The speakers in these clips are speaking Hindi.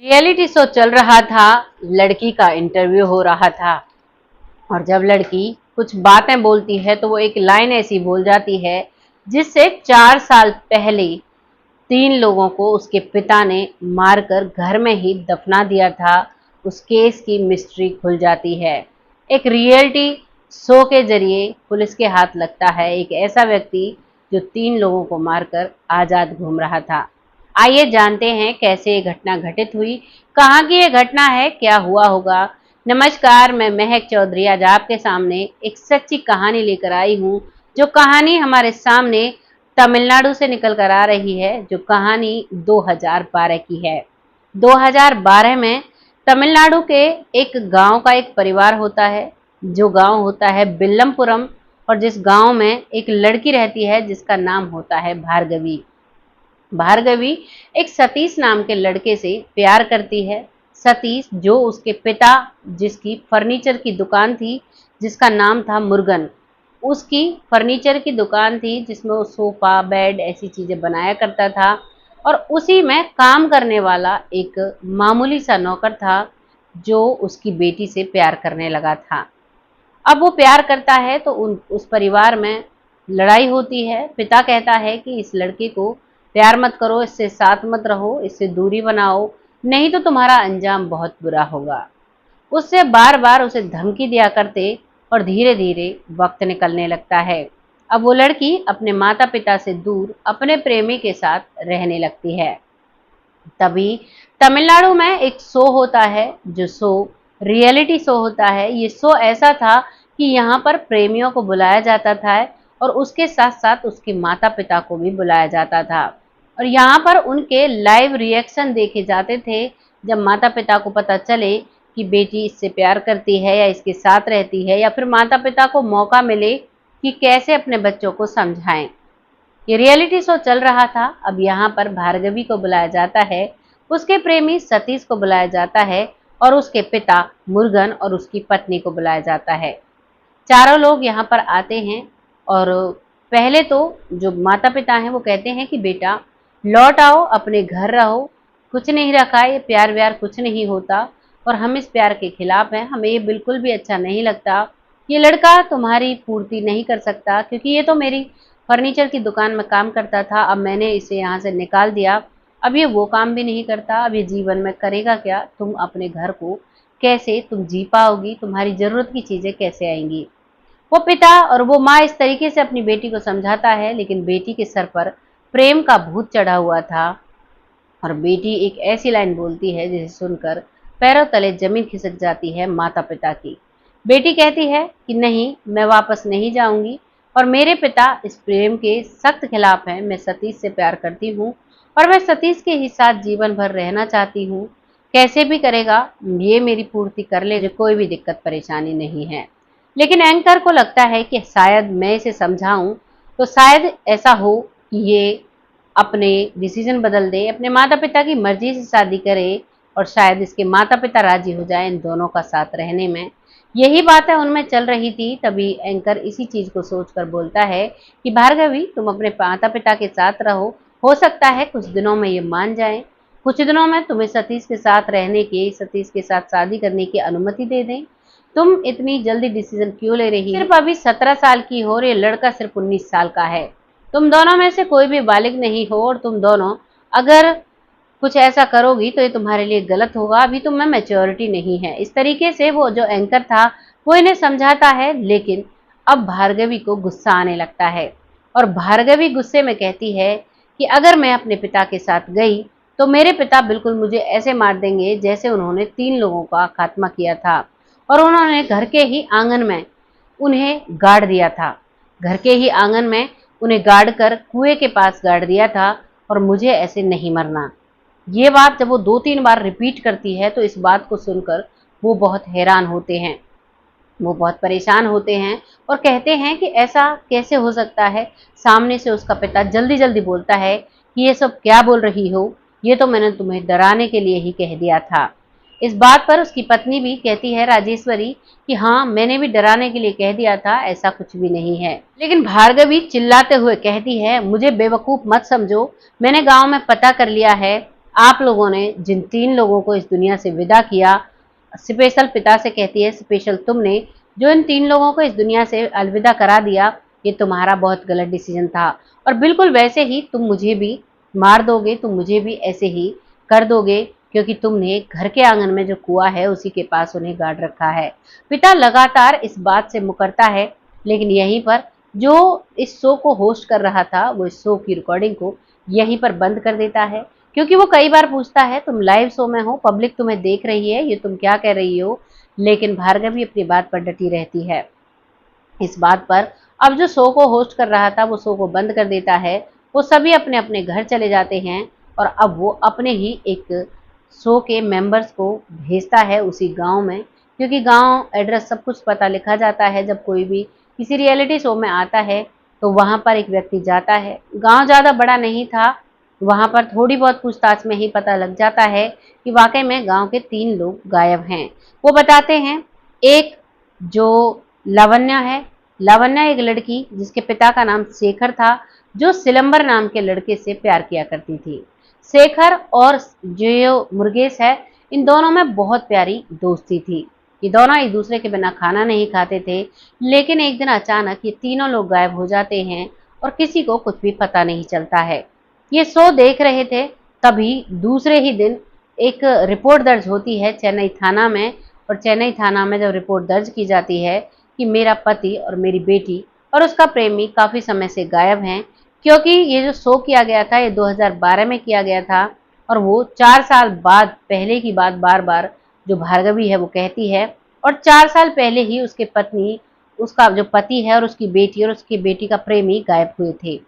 रियलिटी शो चल रहा था। लड़की का इंटरव्यू हो रहा था और जब लड़की कुछ बातें बोलती है तो वो एक लाइन ऐसी बोल जाती है जिससे 4 साल पहले 3 लोगों को उसके पिता ने मारकर घर में ही दफना दिया था। उस केस की मिस्ट्री खुल जाती है। एक रियलिटी शो के जरिए पुलिस के हाथ लगता है एक ऐसा व्यक्ति जो 3 लोगों को मारकर आजाद घूम रहा था। आइए जानते हैं कैसे ये घटना घटित हुई, कहाँ की ये घटना है, क्या हुआ होगा। नमस्कार, मैं महक चौधरी आज आपके सामने एक सच्ची कहानी लेकर आई हूँ। जो कहानी हमारे सामने तमिलनाडु से निकल कर आ रही है, जो कहानी 2012 की है। 2012 में तमिलनाडु के एक गांव का एक परिवार होता है, जो गांव होता है बिल्लमपुरम, और जिस गांव में एक लड़की रहती है जिसका नाम होता है भार्गवी। भार्गवी एक सतीश नाम के लड़के से प्यार करती है। सतीश जो उसके पिता, जिसकी फर्नीचर की दुकान थी जिसका नाम था मुर्गन, उसकी फर्नीचर की दुकान थी जिसमें वो सोफा बेड ऐसी चीजें बनाया करता था, और उसी में काम करने वाला एक मामूली सा नौकर था जो उसकी बेटी से प्यार करने लगा था। अब वो प्यार करता है तो उस परिवार में लड़ाई होती है। पिता कहता है कि इस लड़के को प्यार मत करो, इससे साथ मत रहो, इससे दूरी बनाओ, नहीं तो तुम्हारा अंजाम बहुत बुरा होगा। उससे बार बार उसे धमकी दिया करते और धीरे धीरे वक्त निकलने लगता है। अब वो लड़की अपने माता पिता से दूर अपने प्रेमी के साथ रहने लगती है। तभी तमिलनाडु में एक शो होता है, जो शो रियलिटी शो होता है। ये शो ऐसा था कि यहाँ पर प्रेमियों को बुलाया जाता था और उसके साथ साथ उसके माता पिता को भी बुलाया जाता था, और यहाँ पर उनके लाइव रिएक्शन देखे जाते थे। जब माता पिता को पता चले कि बेटी इससे प्यार करती है या इसके साथ रहती है, या फिर माता पिता को मौका मिले कि कैसे अपने बच्चों को समझाएं। ये रियलिटी शो चल रहा था। अब यहाँ पर भार्गवी को बुलाया जाता है, उसके प्रेमी सतीश को बुलाया जाता है, और उसके पिता मुर्गन और उसकी पत्नी को बुलाया जाता है। चारों लोग यहाँ पर आते हैं और पहले तो जो माता पिता हैं वो कहते हैं कि बेटा लौट आओ, अपने घर रहो, कुछ नहीं रखा है, ये प्यार व्यार कुछ नहीं होता और हम इस प्यार के खिलाफ हैं, हमें ये बिल्कुल भी अच्छा नहीं लगता। ये लड़का तुम्हारी पूर्ति नहीं कर सकता, क्योंकि ये तो मेरी फर्नीचर की दुकान में काम करता था, अब मैंने इसे यहाँ से निकाल दिया, अब ये वो काम भी नहीं करता, अब ये जीवन में करेगा क्या, तुम अपने घर को कैसे तुम जी पाओगी, तुम्हारी जरूरत की चीजें कैसे आएंगी। वो पिता और वो माँ इस तरीके से अपनी बेटी को समझाता है, लेकिन बेटी के सर पर प्रेम का भूत चढ़ा हुआ था, और बेटी एक ऐसी लाइन बोलती है जिसे सुनकर पैरों तले जमीन खिसक जाती है माता पिता की। बेटी कहती है कि नहीं, मैं वापस नहीं जाऊंगी, और मेरे पिता इस प्रेम के सख्त खिलाफ हैं, मैं सतीश से प्यार करती हूँ और मैं सतीश के ही साथ जीवन भर रहना चाहती हूँ, कैसे भी करेगा ये मेरी पूर्ति कर ले, मुझे कोई भी दिक्कत परेशानी नहीं है। लेकिन एंकर को लगता है कि शायद मैं इसे समझाऊं तो शायद ऐसा हो कि ये अपने डिसीजन बदल दे, अपने माता पिता की मर्जी से शादी करे, और शायद इसके माता पिता राजी हो जाए इन दोनों का साथ रहने में। यही बातें उनमें चल रही थी। तभी एंकर इसी चीज को सोचकर बोलता है कि भार्गवी, तुम अपने माता पिता के साथ रहो, हो सकता है कुछ दिनों में ये मान जाएं, कुछ दिनों में तुम्हें सतीश के साथ रहने की, सतीश के साथ शादी करने की अनुमति दे दें। तुम इतनी जल्दी डिसीजन क्यों ले रही हो? सिर्फ अभी 17 साल की हो और ये लड़का सिर्फ 19 साल का है। तुम दोनों में से कोई भी बालिग नहीं हो, और तुम दोनों अगर कुछ ऐसा करोगी तो ये तुम्हारे लिए गलत होगा, अभी तुम में मैच्योरिटी नहीं है। इस तरीके से वो जो एंकर था वो इन्हें समझाता है, लेकिन अब भार्गवी को गुस्सा आने लगता है, और भार्गवी गुस्से में कहती है कि अगर मैं अपने पिता के साथ गई तो मेरे पिता बिल्कुल मुझे ऐसे मार देंगे जैसे उन्होंने 3 लोगों का खात्मा किया था, और उन्होंने घर के ही आंगन में उन्हें गाड़ दिया था, घर के ही आंगन में उन्हें गाड़ कर कुएं के पास गाड़ दिया था, और मुझे ऐसे नहीं मरना। ये बात जब वो 2-3 बार रिपीट करती है तो इस बात को सुनकर वो बहुत हैरान होते हैं, वो बहुत परेशान होते हैं और कहते हैं कि ऐसा कैसे हो सकता है। सामने से उसका पिता जल्दी जल्दी बोलता है कि ये सब क्या बोल रही हो, ये तो मैंने तुम्हें डराने के लिए ही कह दिया था। इस बात पर उसकी पत्नी भी कहती है, राजेश्वरी, कि हाँ, मैंने भी डराने के लिए कह दिया था, ऐसा कुछ भी नहीं है। लेकिन भार्गवी चिल्लाते हुए कहती है, मुझे बेवकूफ मत समझो, मैंने गांव में पता कर लिया है, आप लोगों ने जिन 3 लोगों को इस दुनिया से विदा किया, स्पेशल पिता से कहती है, स्पेशल तुमने जो इन 3 लोगों को इस दुनिया से अलविदा करा दिया, ये तुम्हारा बहुत गलत डिसीजन था। और बिल्कुल वैसे ही तुम मुझे भी मार दोगे, तुम मुझे भी ऐसे ही कर दोगे, क्योंकि तुमने घर के आंगन में जो कुआं है उसी के पास उन्हें गाड़ रखा है। पिता लगातार इस बात से मुकरता है, लेकिन यहीं पर जो इस शो को होस्ट कर रहा था वो इस शो की रिकॉर्डिंग को यहीं पर बंद कर देता है, क्योंकि वो कई बार पूछता है, तुम लाइव शो में हो, पब्लिक तुम्हें देख रही है, ये तुम क्या कह रही हो? लेकिन भार्गवी अपनी बात पर डटी रहती है। इस बात पर अब जो शो को होस्ट कर रहा था वो शो को बंद कर देता है। वो सभी अपने अपने घर चले जाते हैं और अब वो अपने ही एक शो के मेंबर्स को भेजता है उसी गांव में, क्योंकि गांव एड्रेस सब कुछ पता लिखा जाता है। जब कोई भी किसी रियलिटी शो में आता है तो वहां पर एक व्यक्ति जाता है। गांव ज्यादा बड़ा नहीं था, वहां पर थोड़ी बहुत पूछताछ में ही पता लग जाता है कि वाकई में गांव के 3 लोग गायब हैं। वो बताते हैं, एक जो लावण्या है, लावण्या एक लड़की जिसके पिता का नाम शेखर था, जो सिलंबर नाम के लड़के से प्यार किया करती थी। शेखर और जो मुर्गेश है, इन दोनों में बहुत प्यारी दोस्ती थी। ये दोनों एक दूसरे के बिना खाना नहीं खाते थे, लेकिन एक दिन अचानक ये तीनों लोग गायब हो जाते हैं और किसी को कुछ भी पता नहीं चलता है। ये शो देख रहे थे, तभी दूसरे ही दिन एक रिपोर्ट दर्ज होती है चेन्नई थाना में। और चेन्नई थाना में जब रिपोर्ट दर्ज की जाती है कि मेरा पति और मेरी बेटी और उसका प्रेमी काफी समय से गायब हैं, क्योंकि ये जो शो किया गया था ये 2012 में किया गया था और वो 4 साल बाद पहले की बात बार बार जो भार्गवी है वो कहती है। और 4 साल पहले ही उसके पत्नी, उसका जो पति है और उसकी बेटी और उसकी बेटी का प्रेमी गायब हुए थे।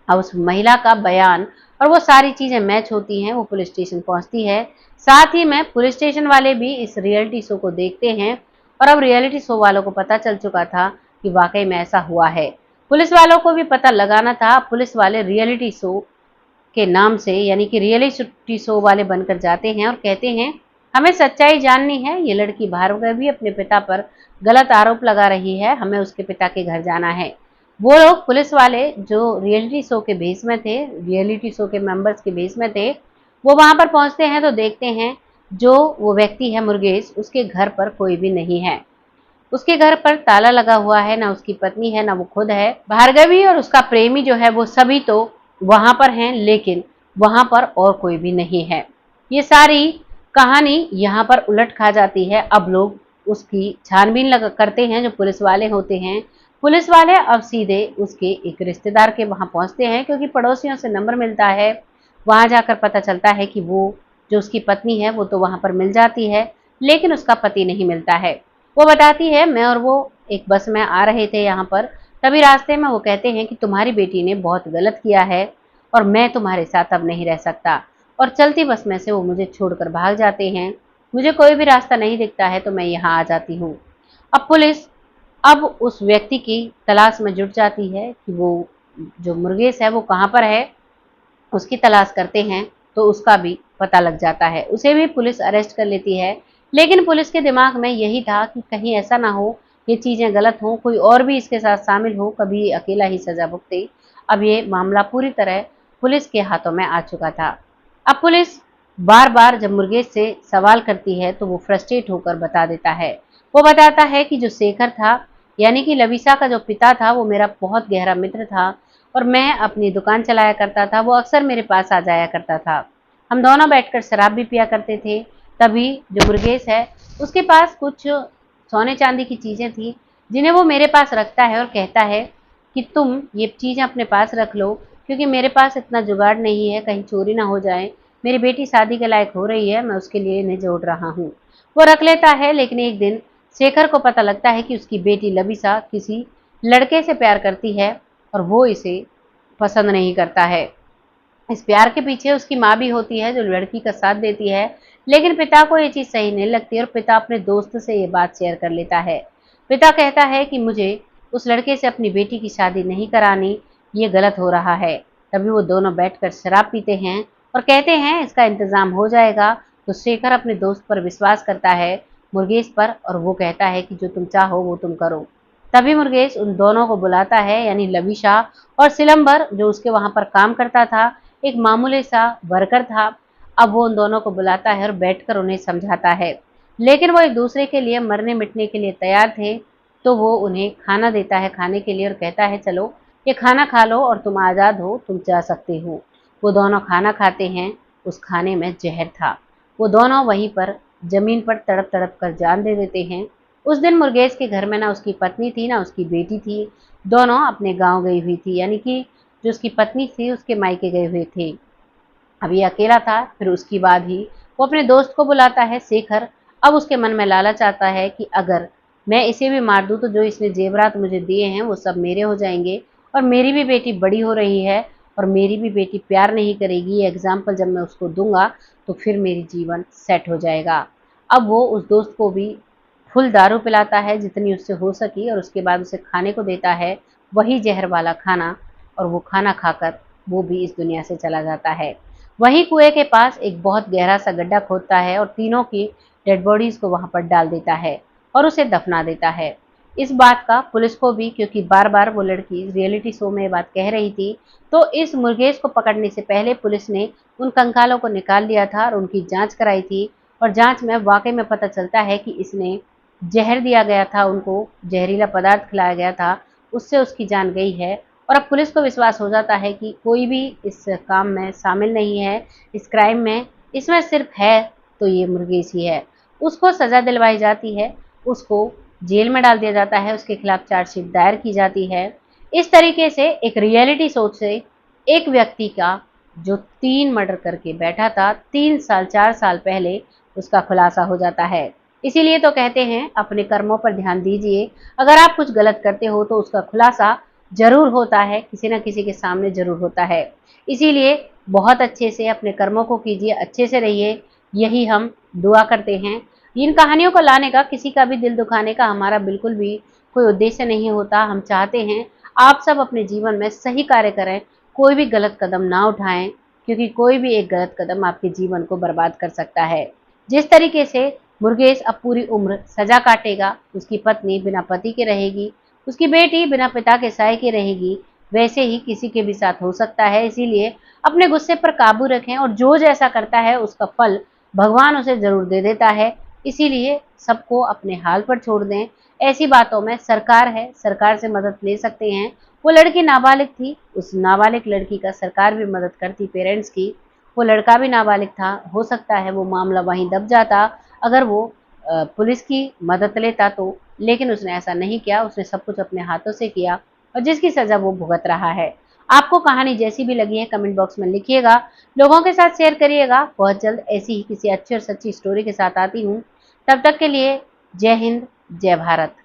अब उस महिला का बयान और वो सारी चीजें मैच होती हैं, वो पुलिस स्टेशन पहुंचती है। साथ ही में पुलिस स्टेशन वाले भी इस रियलिटी शो को देखते हैं और अब रियलिटी शो वालों को पता चल चुका था कि वाकई में ऐसा हुआ है। पुलिस वालों को भी पता लगाना था। पुलिस वाले रियलिटी शो के नाम से यानी कि रियलिटी शो वाले बनकर जाते हैं और कहते हैं, हमें सच्चाई जाननी है, ये लड़की भार्गवी अपने पिता पर गलत आरोप लगा रही है, हमें उसके पिता के घर जाना है। वो लोग पुलिस वाले जो रियलिटी शो के भेस में थे, रियलिटी शो के मेंबर्स के भेस में थे, वो वहां पर पहुंचते हैं तो देखते हैं जो वो व्यक्ति है मुर्गेश, उसके घर पर कोई भी नहीं है। उसके घर पर ताला लगा हुआ है, ना उसकी पत्नी है ना वो खुद है। भार्गवी और उसका प्रेमी जो है वो सभी तो वहां पर हैं, लेकिन वहां पर और कोई भी नहीं है। ये सारी कहानी यहाँ पर उलट खा जाती है। अब लोग उसकी छानबीन करते हैं, जो पुलिस वाले होते हैं। पुलिस वाले अब सीधे उसके एक रिश्तेदार के वहां पहुंचते हैं, क्योंकि पड़ोसियों से नंबर मिलता है। वहां जाकर पता चलता है कि वो जो उसकी पत्नी है वो तो वहां पर मिल जाती है, लेकिन उसका पति नहीं मिलता है। वो बताती है, मैं और वो एक बस में आ रहे थे यहाँ पर, तभी रास्ते में वो कहते हैं कि तुम्हारी बेटी ने बहुत गलत किया है और मैं तुम्हारे साथ अब नहीं रह सकता। और चलती बस में से वो मुझे छोड़कर भाग जाते हैं। मुझे कोई भी रास्ता नहीं दिखता है तो मैं यहाँ आ जाती हूँ। अब पुलिस अब उस व्यक्ति की तलाश में जुट जाती है कि वो जो मुर्गेश है वो कहाँ पर है। उसकी तलाश करते हैं तो उसका भी पता लग जाता है, उसे भी पुलिस अरेस्ट कर लेती है। लेकिन पुलिस के दिमाग में यही था कि कहीं ऐसा ना हो ये चीजें गलत हों, कोई और भी इसके साथ शामिल हो, कभी अकेला ही सजा भुगते। अब ये मामला पूरी तरह पुलिस के हाथों में आ चुका था। अब पुलिस बार बार जब मुर्गेश से सवाल करती है तो वो फ्रस्ट्रेट होकर बता देता है। वो बताता है कि जो शेखर था यानी कि लविशा का जो पिता था वो मेरा बहुत गहरा मित्र था और मैं अपनी दुकान चलाया करता था, वो अक्सर मेरे पास आ जाया करता था। हम दोनों बैठकर शराब भी पिया करते थे। तभी जो मुर्गेश है उसके पास कुछ सोने चांदी की चीजें थी, जिन्हें वो मेरे पास रखता है और कहता है कि तुम ये चीजें अपने पास रख लो, क्योंकि मेरे पास इतना जुगाड़ नहीं है, कहीं चोरी ना हो जाए। मेरी बेटी शादी के लायक हो रही है, मैं उसके लिए इन्हें जोड़ रहा हूँ। वो रख लेता है, लेकिन एक दिन शेखर को पता लगता है कि उसकी बेटी लविशा किसी लड़के से प्यार करती है और वो इसे पसंद नहीं करता है। इस प्यार के पीछे उसकी माँ भी होती है जो लड़की का साथ देती है, लेकिन पिता को ये चीज सही नहीं लगती और पिता अपने दोस्त से ये बात शेयर कर लेता है। पिता कहता है कि मुझे उस लड़के से अपनी बेटी की शादी नहीं करानी, ये गलत हो रहा है। तभी वो दोनों बैठकर शराब पीते हैं और कहते हैं इसका इंतजाम हो जाएगा। तो शेखर अपने दोस्त पर विश्वास करता है, मुर्गेश पर, और वो कहता है कि जो तुम चाहो वो तुम करो। तभी मुर्गेश उन दोनों को बुलाता है, यानी लविशा और सिलंबर जो उसके वहां पर काम करता था, एक मामूली सा वर्कर था। अब वो उन दोनों को बुलाता है और बैठकर उन्हें समझाता है, लेकिन वो एक दूसरे के लिए मरने मिटने के लिए तैयार थे। तो वो उन्हें खाना देता है खाने के लिए और कहता है, चलो ये खाना खा लो और तुम आज़ाद हो, तुम जा सकते हो। वो दोनों खाना खाते हैं। उस खाने में जहर था। वो दोनों वहीं पर जमीन पर तड़प तड़प कर जान दे देते हैं। उस दिन मुर्गेश के घर में ना उसकी पत्नी थी ना उसकी बेटी थी। दोनों अपने गांव गई हुई थी, यानी कि जो उसकी पत्नी थी उसके मायके गए हुए थे। अब ये अकेला था। फिर उसके बाद ही वो अपने दोस्त को बुलाता है, शेखर। अब उसके मन में लालच आता है कि अगर मैं इसे भी मार दूं तो जो इसने जेवरात मुझे दिए हैं वो सब मेरे हो जाएंगे, और मेरी भी बेटी बड़ी हो रही है और मेरी भी बेटी प्यार नहीं करेगी। ये एग्जाम्पल जब मैं उसको दूंगा तो फिर मेरी जीवन सेट हो जाएगा। अब वो उस दोस्त को भी फुल दारू पिलाता है जितनी उससे हो सकी, और उसके बाद उसे खाने को देता है वही जहर वाला खाना, और वो खाना खाकर वो भी इस दुनिया से चला जाता है। वहीं कुएं के पास एक बहुत गहरा सा गड्ढा खोदता है और तीनों की डेड बॉडीज को वहां पर डाल देता है और उसे दफना देता है। इस बात का पुलिस को भी, क्योंकि बार बार वो लड़की रियलिटी शो में ये बात कह रही थी, तो इस मुर्गेश को पकड़ने से पहले पुलिस ने उन कंकालों को निकाल लिया था और उनकी जांच कराई थी। और जांच में वाकई में पता चलता है कि इसने जहर दिया गया था, उनको जहरीला पदार्थ खिलाया गया था, उससे उसकी जान गई है। और अब पुलिस को विश्वास हो जाता है कि कोई भी इस काम में शामिल नहीं है, इस क्राइम में, इसमें सिर्फ है तो ये मुर्गेश ही है। उसको सजा दिलवाई जाती है, उसको जेल में डाल दिया जाता है, उसके खिलाफ चार्जशीट दायर की जाती है। इस तरीके से एक रियलिटी शो से एक व्यक्ति का जो 3 मर्डर करके बैठा था 3 साल 4 साल पहले, उसका खुलासा हो जाता है। इसीलिए तो कहते हैं अपने कर्मों पर ध्यान दीजिए। अगर आप कुछ गलत करते हो तो उसका खुलासा जरूर होता है, किसी न किसी के सामने जरूर होता है। इसीलिए बहुत अच्छे से अपने कर्मों को कीजिए, अच्छे से रहिए, यही हम दुआ करते हैं। इन कहानियों को लाने का, किसी का भी दिल दुखाने का हमारा बिल्कुल भी कोई उद्देश्य नहीं होता। हम चाहते हैं आप सब अपने जीवन में सही कार्य करें, कोई भी गलत कदम ना उठाएं, क्योंकि कोई भी एक गलत कदम आपके जीवन को बर्बाद कर सकता है। जिस तरीके से मुर्गेश अब पूरी उम्र सजा काटेगा, उसकी पत्नी बिना पति के रहेगी, उसकी बेटी बिना पिता के साय की रहेगी, वैसे ही किसी के भी साथ हो सकता है। इसीलिए अपने गुस्से पर काबू रखें, और जो जैसा करता है उसका फल भगवान उसे जरूर दे देता है। इसीलिए सबको अपने हाल पर छोड़ दें। ऐसी बातों में सरकार है, सरकार से मदद ले सकते हैं। वो लड़की नाबालिग थी, उस नाबालिग लड़की का सरकार भी मदद करती, पेरेंट्स की। वो लड़का भी नाबालिग था, हो सकता है वो मामला वहीं दब जाता अगर वो पुलिस की मदद लेता तो, लेकिन उसने ऐसा नहीं किया, उसने सब कुछ अपने हाथों से किया, और जिसकी सजा वो भुगत रहा है। आपको कहानी जैसी भी लगी है कमेंट बॉक्स में लिखिएगा, लोगों के साथ शेयर करिएगा। बहुत जल्द ऐसी ही किसी अच्छी और सच्ची स्टोरी के साथ आती हूँ। तब तक के लिए जय हिंद, जय भारत।